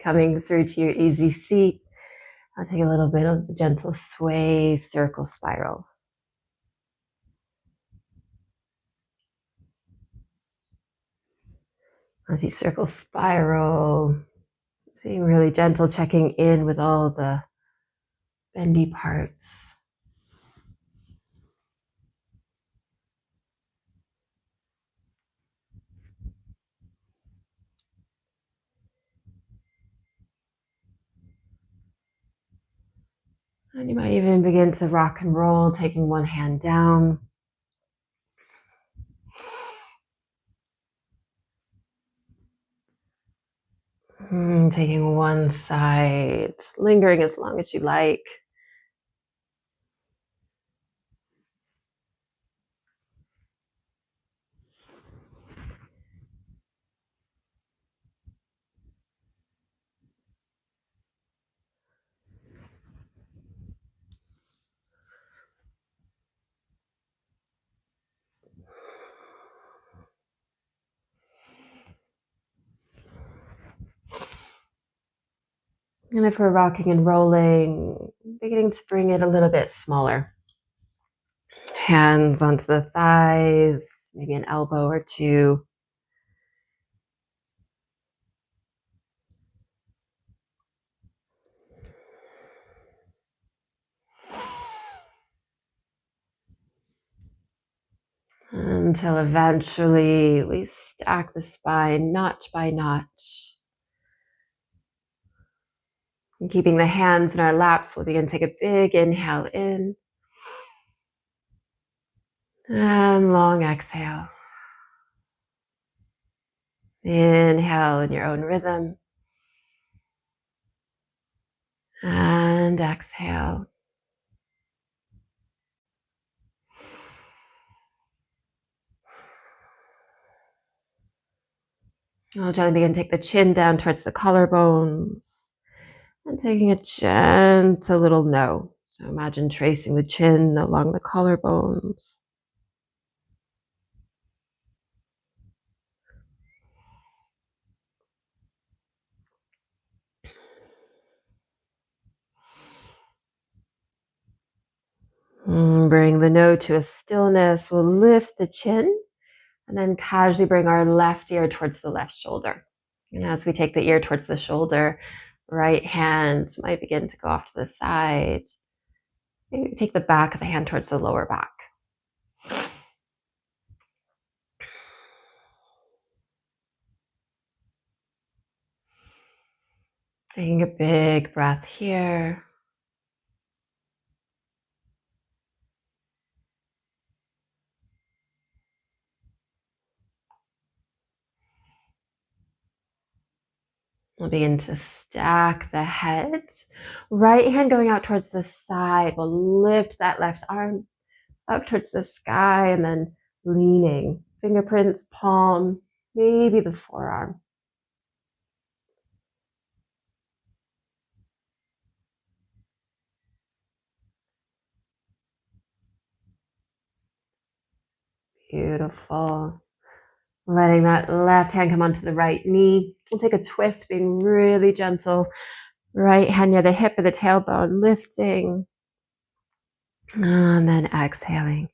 Coming through to your easy seat, I'll take a little bit of the gentle sway, circle, spiral. As you circle, spiral, it's being really gentle, checking in with all the bendy parts. And you might even begin to rock and roll, taking one hand down. Taking one side, lingering as long as you like. And if we're rocking and rolling, beginning to bring it a little bit smaller. Hands onto the thighs, maybe an elbow or two. Until eventually we stack the spine notch by notch. And keeping the hands in our laps, we'll begin to take a big inhale in. And long exhale. Inhale in your own rhythm. And exhale. I'll gently begin to take the chin down towards the collarbones. And taking a gentle little no. So imagine tracing the chin along the collarbones. Bring the no to a stillness. We'll lift the chin and then casually bring our left ear towards the left shoulder. And as we take the ear towards the shoulder, right hand might begin to go off to the side. Maybe take the back of the hand towards the lower back. Taking a big breath here. We'll begin to stack the head. Right hand going out towards the side. We'll lift that left arm up towards the sky and then leaning. Fingerprints, palm, maybe the forearm. Beautiful. Letting that left hand come onto the right knee. We'll take a twist, being really gentle. Right hand near the hip or the tailbone, lifting. And then exhaling.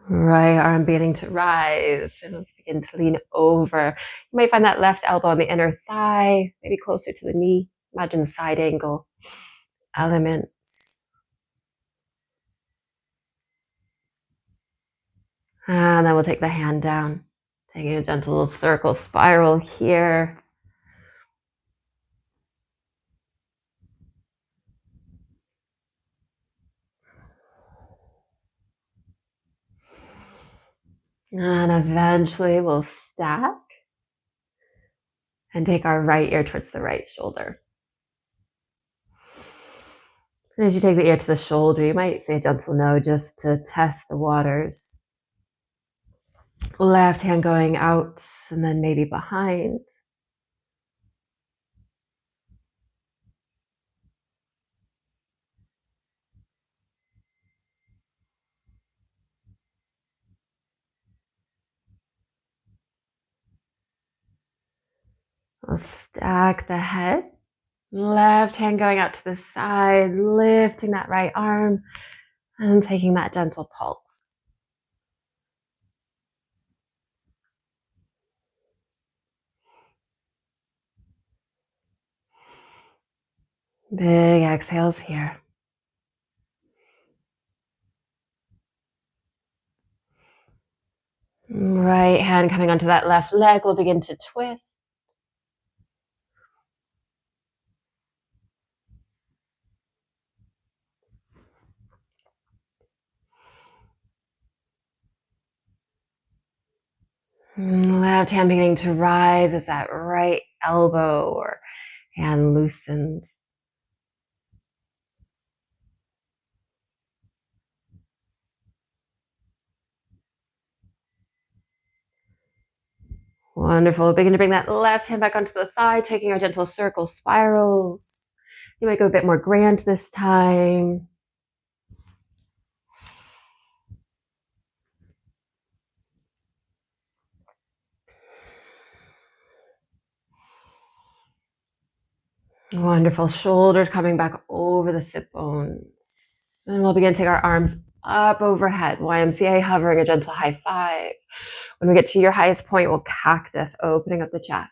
Right arm beginning to rise and begin to lean over. You might find that left elbow on the inner thigh, maybe closer to the knee. Imagine side angle elements. And then we'll take the hand down, taking a gentle little circle spiral here. And eventually we'll stack and take our right ear towards the right shoulder. And as you take the ear to the shoulder, you might say a gentle no just to test the waters. Left hand going out and then maybe behind. We'll stack the head. Left hand going out to the side, lifting that right arm and taking that gentle pulse. Big exhales here. Right hand coming onto that left leg. We'll begin to twist. Left hand beginning to rise as that right elbow or hand loosens. Wonderful. Begin to bring that left hand back onto the thigh, taking our gentle circle spirals. You might go a bit more grand this time. Wonderful. Shoulders coming back over the sit bones. And we'll begin to take our arms up overhead. YMCA hovering, a gentle high five. When we get to your highest point, we'll cactus, opening up the chest.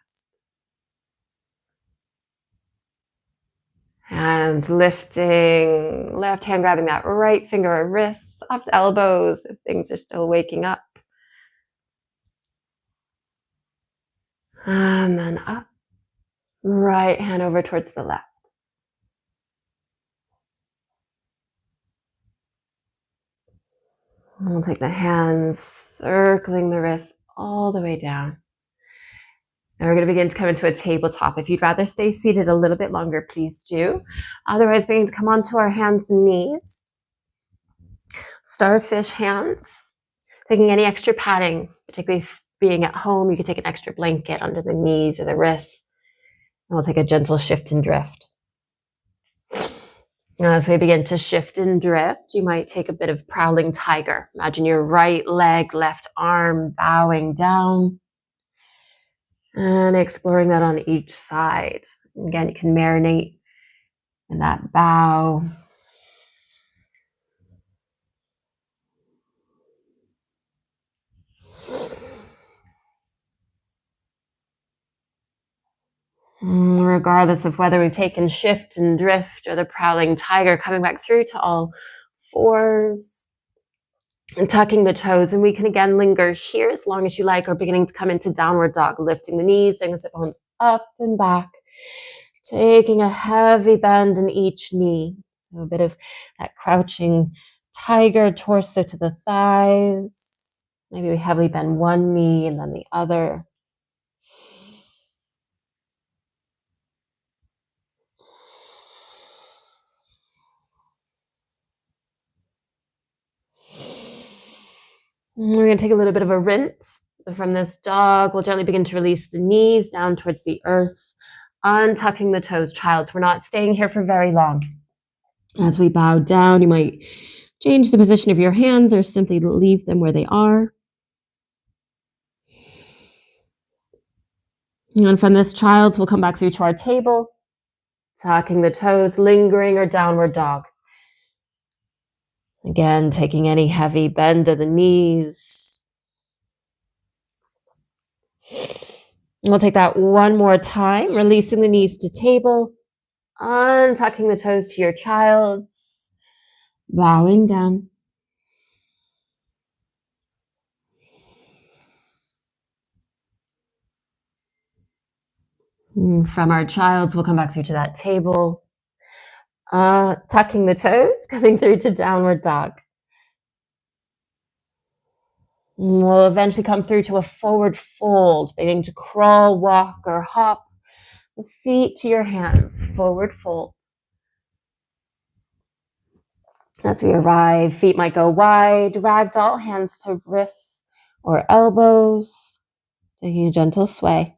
Hands lifting, left hand grabbing that right finger or wrist, soft elbows if things are still waking up. And then up. Right hand over towards the left. And we'll take the hands circling the wrists all the way down. And we're going to begin to come into a tabletop. If you'd rather stay seated a little bit longer, please do. Otherwise, beginning to come onto our hands and knees. Starfish hands. Taking any extra padding, particularly being at home, you could take an extra blanket under the knees or the wrists. And we'll take a gentle shift and drift. Now, as we begin to shift and drift, you might take a bit of prowling tiger. Imagine your right leg, left arm bowing down. And exploring that on each side. Again, you can marinate in that bow. Regardless of whether we've taken shift and drift or the prowling tiger, coming back through to all fours and tucking the toes. And we can again linger here as long as you like, or beginning to come into downward dog, lifting the knees, and the sit bones up and back, taking a heavy bend in each knee. So a bit of that crouching tiger, torso to the thighs. Maybe we heavily bend one knee and then the other. We're going to take a little bit of a rinse from this dog. We'll gently begin to release the knees down towards the earth, untucking the toes, child. We're not staying here for very long. As we bow down, you might change the position of your hands or simply leave them where they are. And from this, child, we'll come back through to our table, tucking the toes, lingering or downward dog. Again, taking any heavy bend of the knees. We'll take that one more time, releasing the knees to table, untucking the toes to your child's, bowing down. And from our child's, we'll come back through to that table, tucking the toes, coming through to downward dog. And we'll eventually come through to a forward fold, beginning to crawl, walk, or hop. The feet to your hands, forward fold. As we arrive, feet might go wide, ragdoll, hands to wrists or elbows, taking a gentle sway.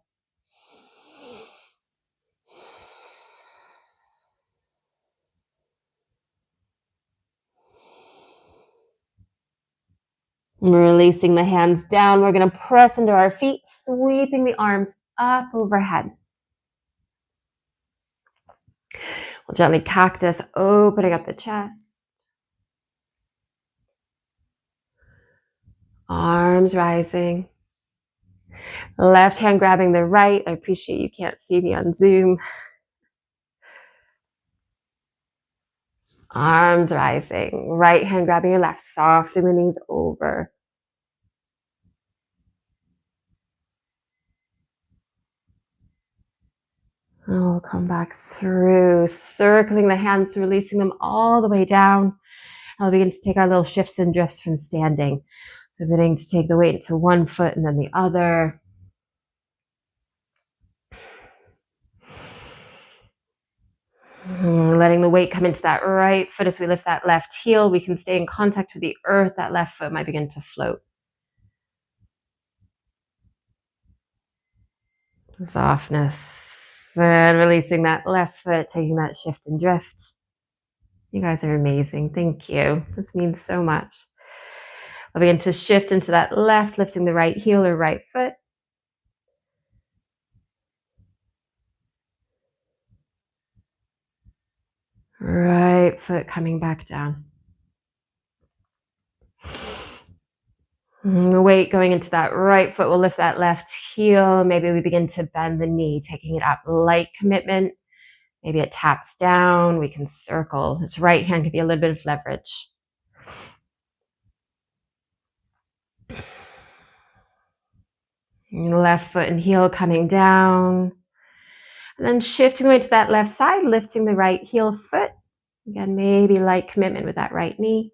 Releasing the hands down, we're going to press into our feet, sweeping the arms up overhead. We'll gently cactus, opening up the chest. Arms rising. Left hand grabbing the right. I appreciate you can't see me on Zoom. Arms rising. Right hand grabbing your left. Soften the knees over. And we'll come back through, circling the hands, releasing them all the way down. And we'll begin to take our little shifts and drifts from standing. So beginning to take the weight to one foot and then the other. Letting the weight come into that right foot as we lift that left heel. We can stay in contact with the earth. That left foot might begin to float. Softness. And releasing that left foot, taking that shift and drift. You guys are amazing. Thank you. This means so much. I'll begin to shift into that left, lifting the right heel or right foot. Right foot coming back down. The weight going into that right foot will lift that left heel. Maybe we begin to bend the knee, taking it up. Light commitment. Maybe it taps down. We can circle. This right hand can be a little bit of leverage. Left foot and heel coming down. And then shifting the weight to that left side, lifting the right heel foot. Again, maybe light commitment with that right knee.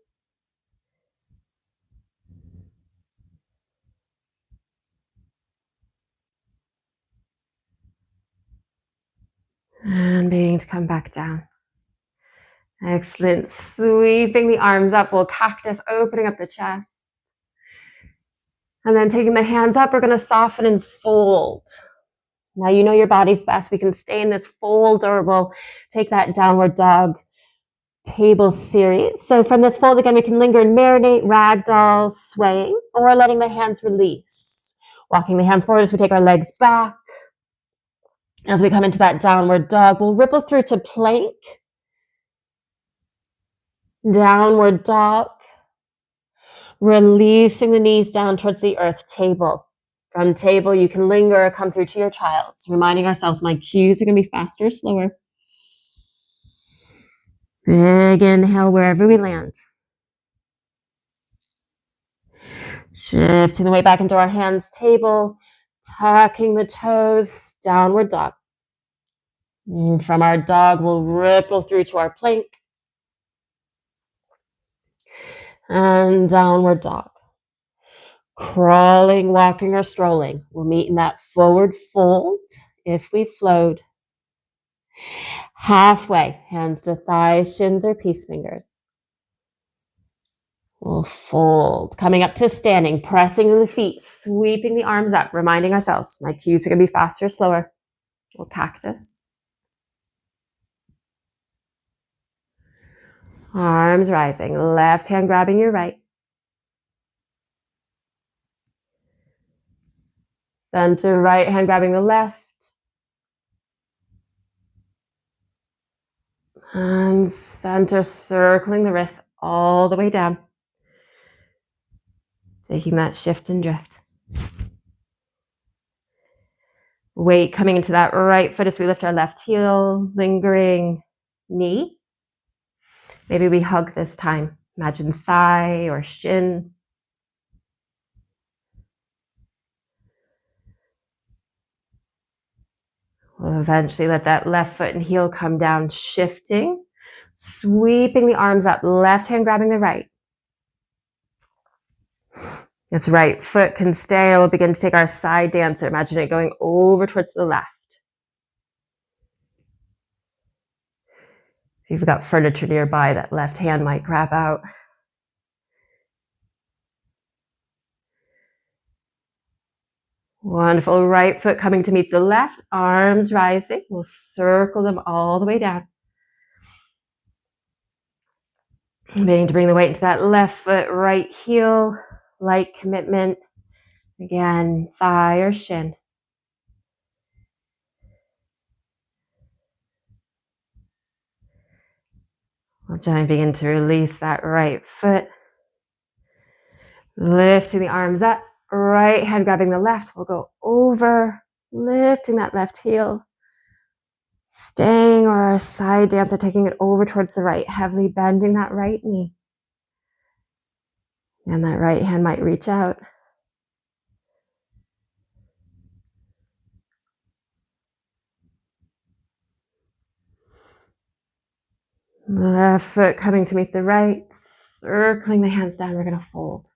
And beginning to come back down. Excellent. Sweeping the arms up. We'll cactus, opening up the chest. And then taking the hands up, we're going to soften and fold. Now you know your body's best. We can stay in this fold, or we'll take that downward dog table series. So from this fold, again, we can linger and marinate, ragdoll, swaying, or letting the hands release. Walking the hands forward as we take our legs back. As we come into that downward dog, we'll ripple through to plank. Downward dog. Releasing the knees down towards the earth. Table. From table, you can linger or come through to your child's. Reminding ourselves my cues are going to be faster or slower. Big inhale wherever we land. Shifting the weight back into our hands. Table. Tucking the toes. Downward dog. And from our dog, we'll ripple through to our plank. And downward dog. Crawling, walking, or strolling. We'll meet in that forward fold if we flowed. Halfway, hands to thighs, shins, or peace fingers. We'll fold. Coming up to standing, pressing the feet, sweeping the arms up, reminding ourselves my cues are going to be faster or slower. We'll cactus. Arms rising, left hand grabbing your right. Center, right hand grabbing the left. And center, circling the wrists all the way down. Taking that shift and drift. Weight coming into that right foot as we lift our left heel, lingering knee. Maybe we hug this time. Imagine thigh or shin. We'll eventually let that left foot and heel come down, shifting, sweeping the arms up, left hand grabbing the right. This right foot can stay, or we'll begin to take our side dancer. Imagine it going over towards the left. If you've got furniture nearby, that left hand might grab out. Wonderful. Right foot coming to meet the left, arms rising. We'll circle them all the way down. Beginning to bring the weight into that left foot, right heel, light commitment. Again, thigh or shin. We'll gently begin to release that right foot. Lifting the arms up, right hand grabbing the left. We'll go over, lifting that left heel. Staying or our side dancer, taking it over towards the right, heavily bending that right knee. And that right hand might reach out. Left foot coming to meet the right, circling the hands down, we're gonna fold.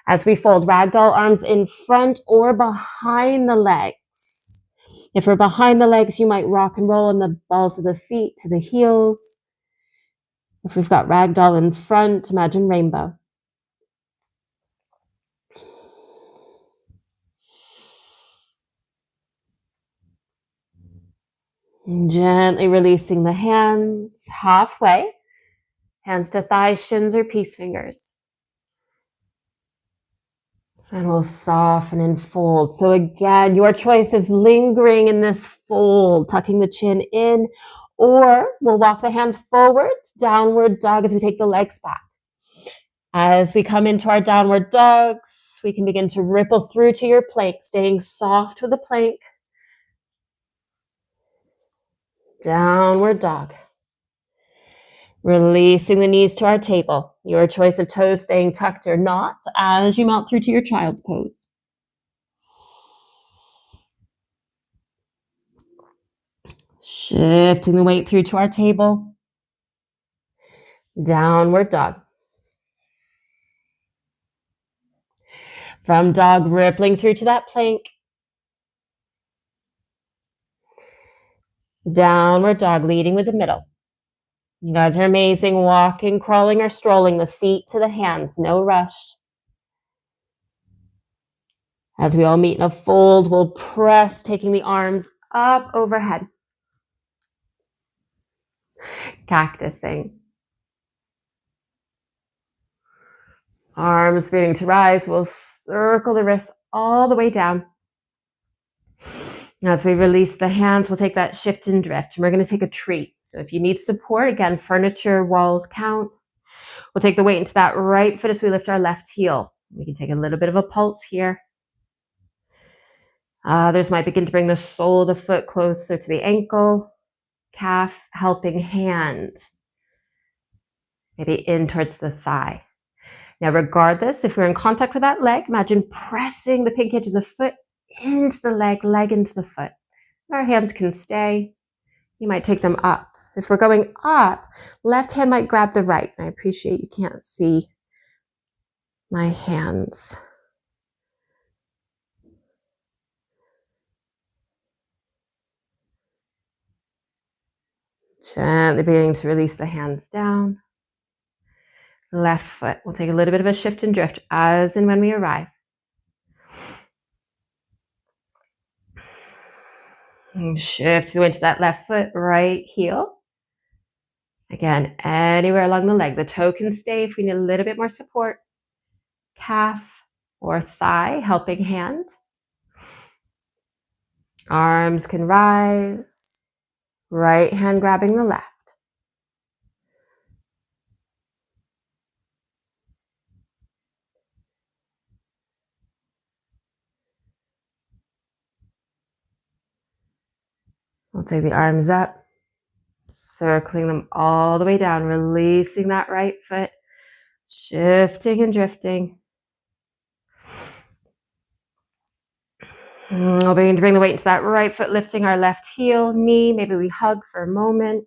As we fold, ragdoll, arms in front or behind the legs. If we're behind the legs, you might rock and roll on the balls of the feet to the heels. If we've got ragdoll in front, imagine rainbow. And gently releasing the hands halfway. Hands to thighs, shins, or peace fingers. And we'll soften and fold. So again, your choice of lingering in this fold, tucking the chin in, or we'll walk the hands forward, downward dog as we take the legs back. As we come into our downward dogs, we can begin to ripple through to your plank, staying soft with the plank. Downward dog. Releasing the knees to our table. Your choice of toes staying tucked or not as you mount through to your child's pose. Shifting the weight through to our table. Downward dog. From dog, rippling through to that plank. Downward dog, leading with the middle. You guys are amazing. Walking, crawling, or strolling, the feet to the hands. No rush. As we all meet in a fold, we'll press, taking the arms up overhead. Cactusing. Arms beginning to rise. We'll circle the wrists all the way down. As we release the hands, we'll take that shift and drift. And we're going to take a treat. So if you need support, again, furniture, walls count. We'll take the weight into that right foot as we lift our left heel. We can take a little bit of a pulse here. Others might begin to bring the sole of the foot closer to the ankle. Calf, helping hand. Maybe in towards the thigh. Now, regardless, if we're in contact with that leg, imagine pressing the pinky edge of the foot into the leg, leg into the foot. Our hands can stay. You might take them up. If we're going up, left hand might grab the right. I appreciate you can't see my hands. Gently beginning to release the hands down. Left foot. We'll take a little bit of a shift and drift as and when we arrive. And shift the weight to that left foot, right heel. Again, anywhere along the leg. The toe can stay if we need a little bit more support. Calf or thigh, helping hand. Arms can rise. Right hand grabbing the left. We'll take the arms up, circling them all the way down, releasing that right foot, shifting and drifting. We'll begin to bring the weight into that right foot, lifting our left heel, knee. Maybe we hug for a moment.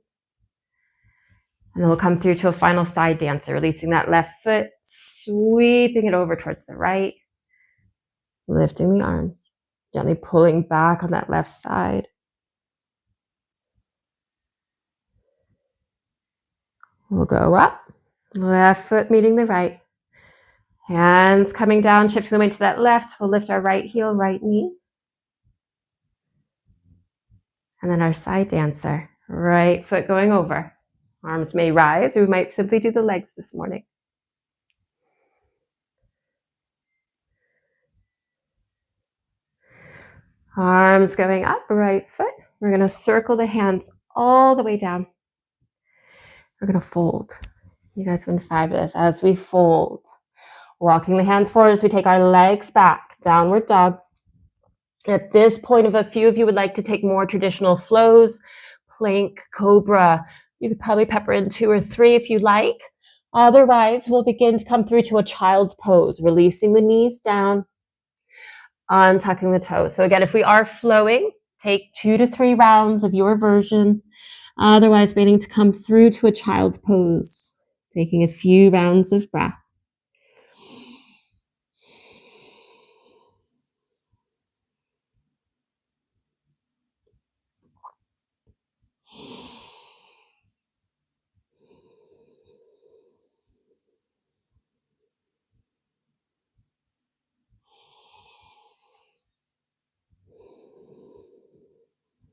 And then we'll come through to a final side dancer, releasing that left foot, sweeping it over towards the right, lifting the arms, gently pulling back on that left side. We'll go up, left foot meeting the right. Hands coming down, shifting the weight to that left. We'll lift our right heel, right knee. And then our side dancer, right foot going over. Arms may rise, or we might simply do the legs this morning. Arms going up, right foot. We're going to circle the hands all the way down. We're going to fold. You guys have been fabulous. As we fold, walking the hands forward as we take our legs back, downward dog. At this point, if a few of you would like to take more traditional flows, plank, cobra, you could probably pepper in 2 or 3 if you like. Otherwise, we'll begin to come through to a child's pose, releasing the knees down, untucking the toes. So again, if we are flowing, take 2 to 3 rounds of your version. Otherwise, waiting to come through to a child's pose, taking a few rounds of breath.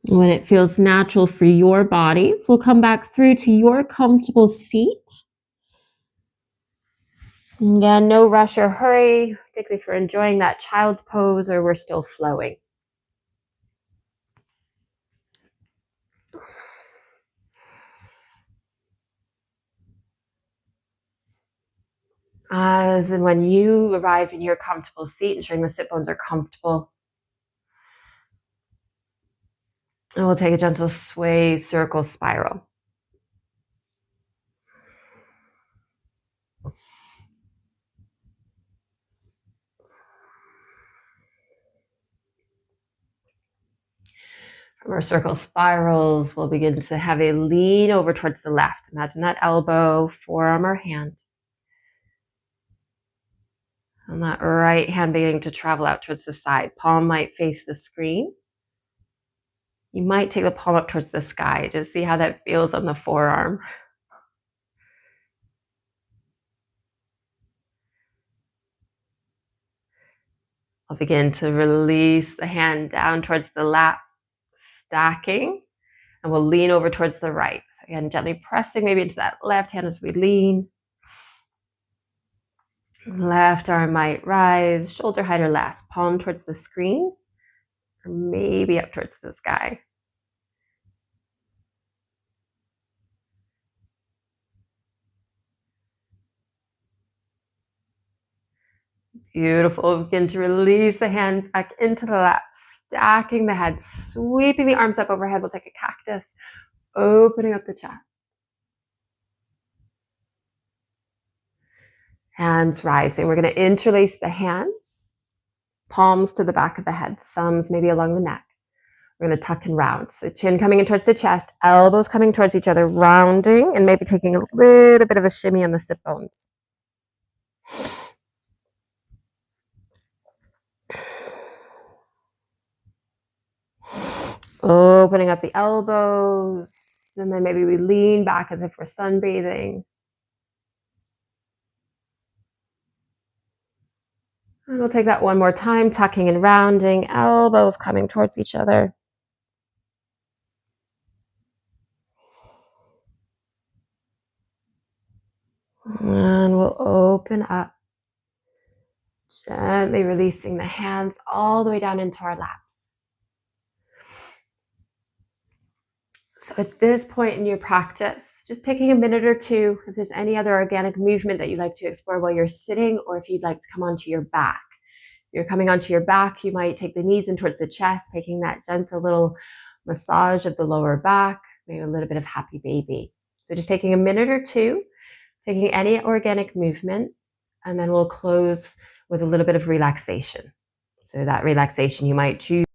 When it feels natural for your bodies, we'll come back through to your comfortable seat. Again, no rush or hurry, particularly if you're enjoying that child's pose or we're still flowing. As and when you arrive in your comfortable seat, ensuring the sit bones are comfortable. And we'll take a gentle sway, circle, spiral. From our circle spirals, we'll begin to have a lean over towards the left. Imagine that elbow, forearm or hand. And that right hand beginning to travel out towards the side. Palm might face the screen. You might take the palm up towards the sky. Just see how that feels on the forearm. I'll begin to release the hand down towards the lap, stacking, and we'll lean over towards the right. So again, gently pressing maybe into that left hand as we lean. Left arm might rise, shoulder height or less, palm towards the screen, or maybe up towards the sky. Beautiful. Begin to release the hand back into the lap, stacking the head, sweeping the arms up overhead. We'll take a cactus, opening up the chest. Hands rising. We're going to interlace the hands, palms to the back of the head, thumbs maybe along the neck. We're going to tuck and round. So chin coming in towards the chest, elbows coming towards each other, rounding, and maybe taking a little bit of a shimmy on the sit bones. Opening up the elbows, and then maybe we lean back as if we're sunbathing. And we'll take that one more time, tucking and rounding, elbows coming towards each other. And we'll open up, gently releasing the hands all the way down into our laps. So at this point in your practice, just taking a minute or two, if there's any other organic movement that you'd like to explore while you're sitting, or if you'd like to come onto your back. If you're coming onto your back, you might take the knees in towards the chest, taking that gentle little massage of the lower back, maybe a little bit of happy baby. So just taking a minute or two, taking any organic movement, and then we'll close with a little bit of relaxation. So that relaxation, you might choose